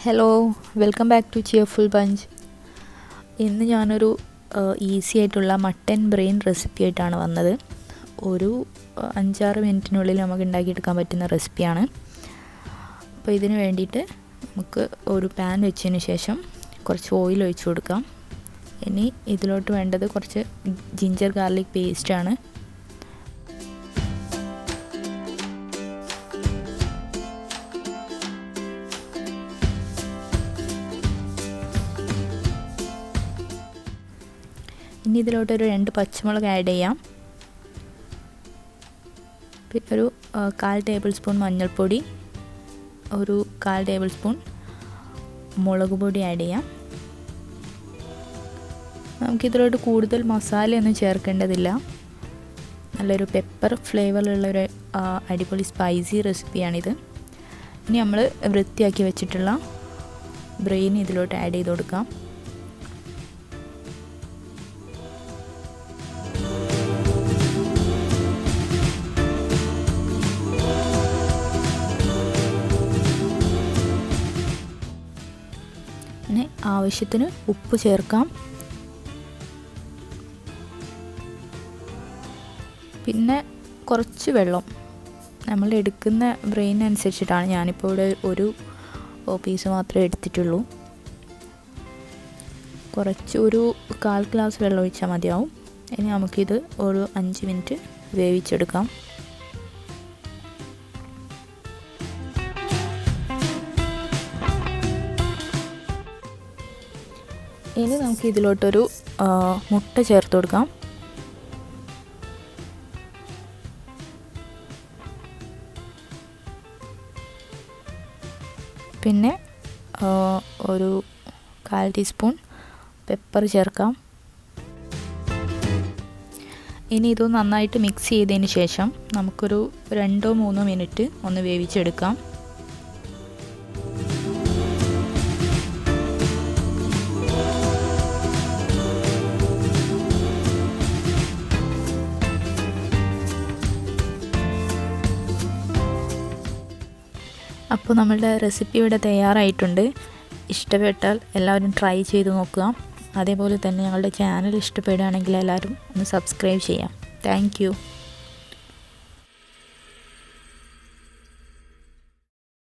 Hello, welcome back to cheerful bench. ഇന്ന് ഞാനൊരു easy ആയിട്ടുള്ള മട്ടൻ ബ്രെയിൻ റെസിപ്പി ആയിട്ടാണ് വന്നത്. ഒരു 5-6 മിനിറ്റിനുള്ളിൽ നമുക്ക് ഉണ്ടാക്കിയെടുക്കാൻ പറ്റുന്ന റെസിപ്പിയാണ്. അപ്പോൾ ഇതിന് വേണ്ടിയിട്ട് നമുക്ക് ഒരു പാൻ വെച്ചതിന് ശേഷം കുറച്ച് ഓയിൽ ഒഴിച്ചു കൊടുക്കാം. ഇനി ഇതിലോട്ട് വേണ്ടത് കുറച്ച് ജിഞ്ചർ ഗാർലിക് പേസ്റ്റാണ്. ഇനി ഇതിലോട്ടൊരു 2 പച്ചമുളക് ആഡ് ചെയ്യാം. പിന്നെ ഒരു 1/4 ടേബിൾ സ്പൂൺ മഞ്ഞൾപ്പൊടി, ഒരു 1/4 ടേബിൾ സ്പൂൺ മുളക് പൊടി ആഡ് ചെയ്യാം. നമുക്കിതിലോട്ട് കൂടുതൽ മസാലയൊന്നും ചേർക്കേണ്ടതില്ല. നല്ലൊരു പെപ്പർ ഫ്ലേവറിലുള്ളൊരു അടിപൊളി സ്പൈസി റെസിപ്പിയാണിത്. ഇനി നമ്മൾ വൃത്തിയാക്കി വെച്ചിട്ടുള്ള ബ്രെയിൻ ഇതിലോട്ട് ആഡ് ചെയ്ത് കൊടുക്കാം. പിന്നെ ആവശ്യത്തിന് ഉപ്പ് ചേർക്കാം. പിന്നെ കുറച്ച് വെള്ളം, നമ്മൾ എടുക്കുന്ന ബ്രെയിൻ അനുസരിച്ചിട്ടാണ്. ഞാനിപ്പോൾ ഇവിടെ ഒരു പീസ് മാത്രമേ എടുത്തിട്ടുള്ളൂ. ഒരു 1/4 ഗ്ലാസ് വെള്ളം ഒഴിച്ചാൽ മതിയാവും. ഇനി നമുക്കിത് ഒരു 5 മിനിറ്റ് വേവിച്ചെടുക്കാം. ഇനി നമുക്ക് ഇതിലോട്ടൊരു മുട്ട ചേർത്ത് കൊടുക്കാം. പിന്നെ ഒരു 1/4 ടീസ്പൂൺ പെപ്പർ ചേർക്കാം. ഇനി ഇത് നന്നായിട്ട് മിക്സ് ചെയ്തതിന് ശേഷം നമുക്കൊരു 2-3 മിനിറ്റ് ഒന്ന് വേവിച്ചെടുക്കാം. അപ്പോൾ നമ്മളുടെ റെസിപ്പി ഇവിടെ തയ്യാറായിട്ടുണ്ട്. ഇഷ്ടപ്പെട്ടാൽ എല്ലാവരും ട്രൈ ചെയ്ത് നോക്കുക. അതേപോലെ തന്നെ ഞങ്ങളുടെ ചാനൽ ഇഷ്ടപ്പെടുകയാണെങ്കിൽ എല്ലാവരും ഒന്ന് സബ്സ്ക്രൈബ് ചെയ്യാം. Thank you.